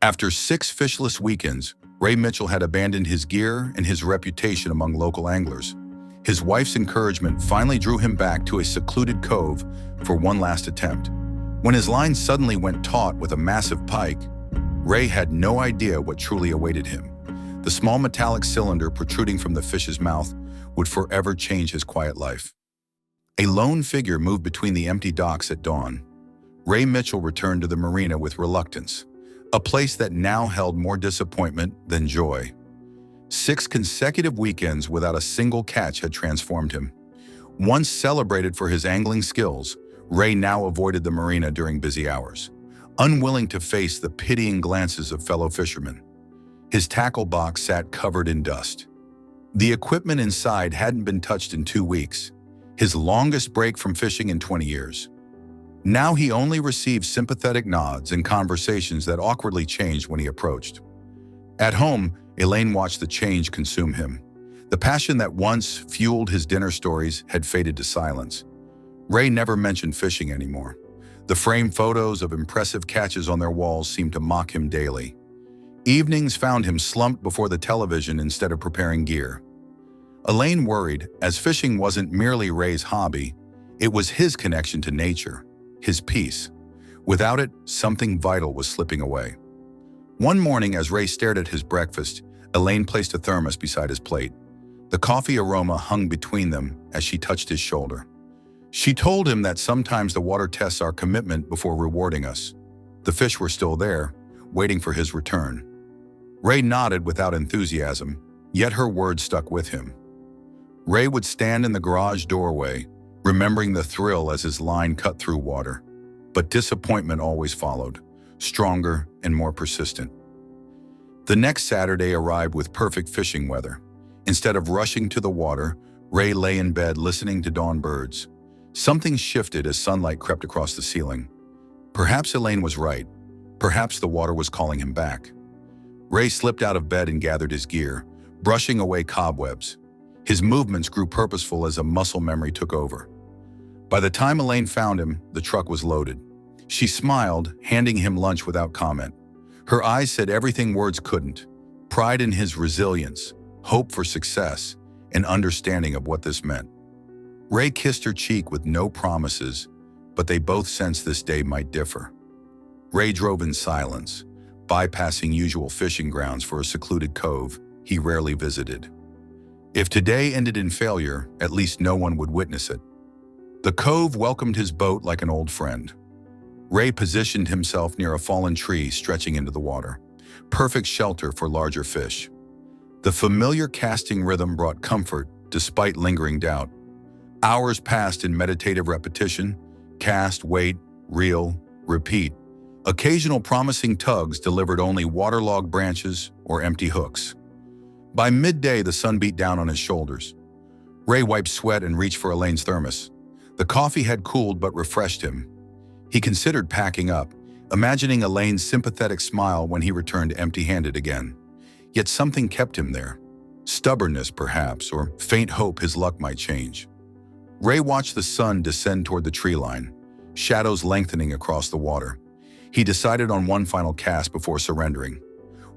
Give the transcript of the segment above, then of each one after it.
After 6 fishless weekends, Ray Mitchell had abandoned his gear and his reputation among local anglers. His wife's encouragement finally drew him back to a secluded cove for one last attempt. When his line suddenly went taut with a massive pike, Ray had no idea what truly awaited him. The small metallic cylinder protruding from the fish's mouth would forever change his quiet life. A lone figure moved between the empty docks at dawn. Ray Mitchell returned to the marina with reluctance, a place that now held more disappointment than joy. 6 consecutive weekends without a single catch had transformed him. Once celebrated for his angling skills, Ray now avoided the marina during busy hours, unwilling to face the pitying glances of fellow fishermen. His tackle box sat covered in dust. The equipment inside hadn't been touched in 2 weeks, his longest break from fishing in 20 years. Now he only received sympathetic nods and conversations that awkwardly changed when he approached. At home, Elaine watched the change consume him. The passion that once fueled his dinner stories had faded to silence. Ray never mentioned fishing anymore. The framed photos of impressive catches on their walls seemed to mock him daily. Evenings found him slumped before the television instead of preparing gear. Elaine worried, as fishing wasn't merely Ray's hobby, it was his connection to nature, his peace. Without it, something vital was slipping away. One morning, as Ray stared at his breakfast, Elaine placed a thermos beside his plate. The coffee aroma hung between them as she touched his shoulder. She told him that sometimes the water tests our commitment before rewarding us. The fish were still there, waiting for his return. Ray nodded without enthusiasm, yet her words stuck with him. Ray would stand in the garage doorway, remembering the thrill as his line cut through water. But disappointment always followed, stronger and more persistent. The next Saturday arrived with perfect fishing weather. Instead of rushing to the water, Ray lay in bed listening to dawn birds. Something shifted as sunlight crept across the ceiling. Perhaps Elaine was right. Perhaps the water was calling him back. Ray slipped out of bed and gathered his gear, brushing away cobwebs. His movements grew purposeful as a muscle memory took over. By the time Elaine found him, the truck was loaded. She smiled, handing him lunch without comment. Her eyes said everything words couldn't: pride in his resilience, hope for success, and understanding of what this meant. Ray kissed her cheek with no promises, but they both sensed this day might differ. Ray drove in silence, bypassing usual fishing grounds for a secluded cove he rarely visited. If today ended in failure, at least no one would witness it. The cove welcomed his boat like an old friend. Ray positioned himself near a fallen tree stretching into the water, perfect shelter for larger fish. The familiar casting rhythm brought comfort despite lingering doubt. Hours passed in meditative repetition: cast, wait, reel, repeat. Occasional promising tugs delivered only waterlogged branches or empty hooks. By midday, the sun beat down on his shoulders. Ray wiped sweat and reached for Elaine's thermos. The coffee had cooled but refreshed him. He considered packing up, imagining Elaine's sympathetic smile when he returned empty-handed again. Yet something kept him there. Stubbornness, perhaps, or faint hope his luck might change. Ray watched the sun descend toward the tree line, shadows lengthening across the water. He decided on one final cast before surrendering.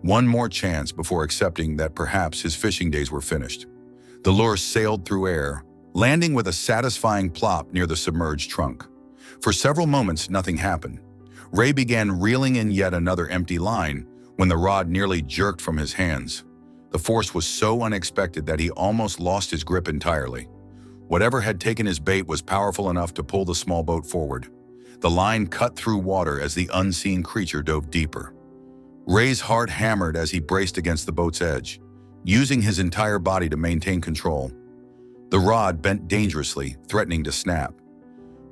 One more chance before accepting that perhaps his fishing days were finished. The lure sailed through air, landing with a satisfying plop near the submerged trunk. For several moments, nothing happened. Ray began reeling in yet another empty line when the rod nearly jerked from his hands. The force was so unexpected that he almost lost his grip entirely. Whatever had taken his bait was powerful enough to pull the small boat forward. The line cut through water as the unseen creature dove deeper. Ray's heart hammered as he braced against the boat's edge, using his entire body to maintain control. The rod bent dangerously, threatening to snap.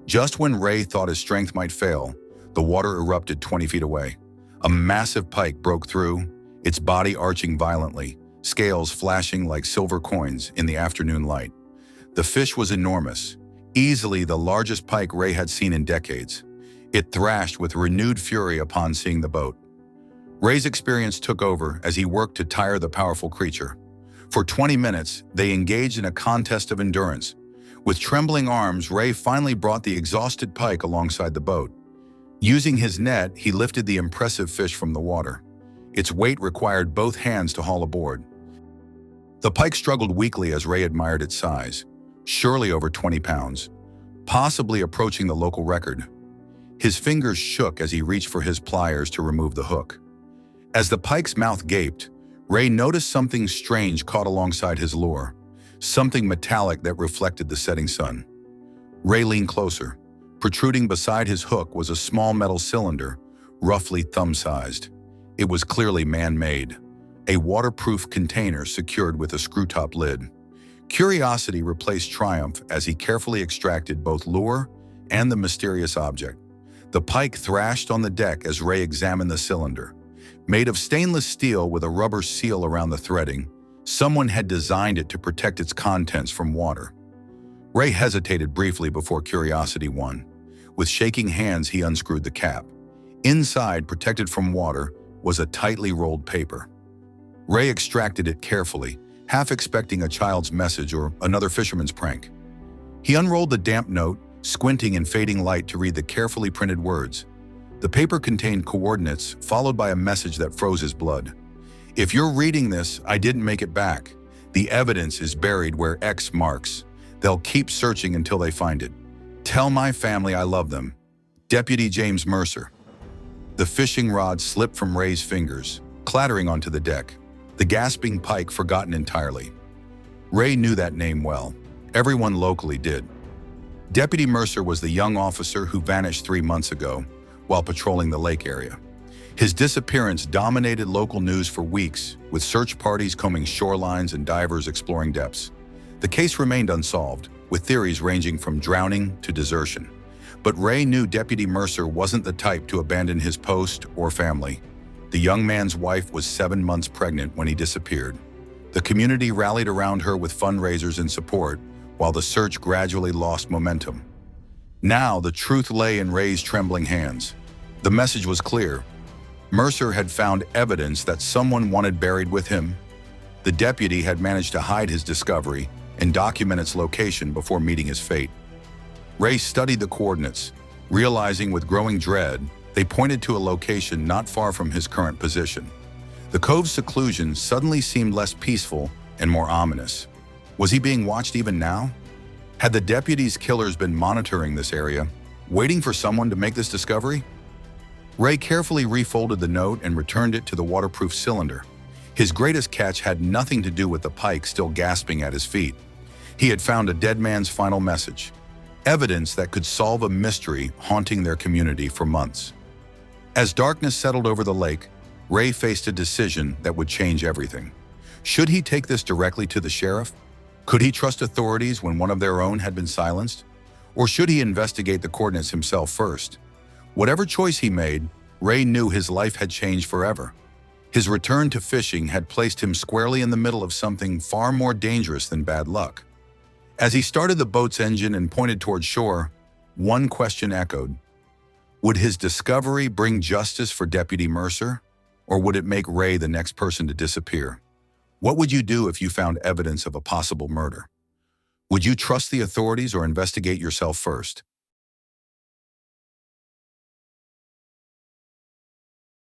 Just when Ray thought his strength might fail, the water erupted 20 feet away. A massive pike broke through, its body arching violently, scales flashing like silver coins in the afternoon light. The fish was enormous, easily the largest pike Ray had seen in decades. It thrashed with renewed fury upon seeing the boat. Ray's experience took over as he worked to tire the powerful creature. For 20 minutes, they engaged in a contest of endurance. With trembling arms, Ray finally brought the exhausted pike alongside the boat. Using his net, he lifted the impressive fish from the water. Its weight required both hands to haul aboard. The pike struggled weakly as Ray admired its size, surely over 20 pounds, possibly approaching the local record. His fingers shook as he reached for his pliers to remove the hook. As the pike's mouth gaped, Ray noticed something strange caught alongside his lure, something metallic that reflected the setting sun. Ray leaned closer. Protruding beside his hook was a small metal cylinder, roughly thumb-sized. It was clearly man-made, a waterproof container secured with a screw-top lid. Curiosity replaced triumph as he carefully extracted both lure and the mysterious object. The pike thrashed on the deck as Ray examined the cylinder. Made of stainless steel with a rubber seal around the threading, someone had designed it to protect its contents from water. Ray hesitated briefly before curiosity won. With shaking hands, he unscrewed the cap. Inside, protected from water, was a tightly rolled paper. Ray extracted it carefully, half expecting a child's message or another fisherman's prank. He unrolled the damp note, squinting in fading light to read the carefully printed words. The paper contained coordinates, followed by a message that froze his blood. "If you're reading this, I didn't make it back. The evidence is buried where X marks. They'll keep searching until they find it. Tell my family I love them. Deputy James Mercer." The fishing rod slipped from Ray's fingers, clattering onto the deck, the gasping pike forgotten entirely. Ray knew that name well. Everyone locally did. Deputy Mercer was the young officer who vanished 3 months ago while patrolling the lake area. His disappearance dominated local news for weeks, with search parties combing shorelines and divers exploring depths. The case remained unsolved, with theories ranging from drowning to desertion. But Ray knew Deputy Mercer wasn't the type to abandon his post or family. The young man's wife was 7 months pregnant when he disappeared. The community rallied around her with fundraisers and support, while the search gradually lost momentum. Now, the truth lay in Ray's trembling hands. The message was clear. Mercer had found evidence that someone wanted buried with him. The deputy had managed to hide his discovery and document its location before meeting his fate. Ray studied the coordinates, realizing with growing dread they pointed to a location not far from his current position. The cove's seclusion suddenly seemed less peaceful and more ominous. Was he being watched even now? Had the deputy's killers been monitoring this area, waiting for someone to make this discovery? Ray carefully refolded the note and returned it to the waterproof cylinder. His greatest catch had nothing to do with the pike still gasping at his feet. He had found a dead man's final message, evidence that could solve a mystery haunting their community for months. As darkness settled over the lake, Ray faced a decision that would change everything. Should he take this directly to the sheriff? Could he trust authorities when one of their own had been silenced? Or should he investigate the coordinates himself first? Whatever choice he made, Ray knew his life had changed forever. His return to fishing had placed him squarely in the middle of something far more dangerous than bad luck. As he started the boat's engine and pointed toward shore, one question echoed. Would his discovery bring justice for Deputy Mercer, or would it make Ray the next person to disappear? What would you do if you found evidence of a possible murder? Would you trust the authorities or investigate yourself first?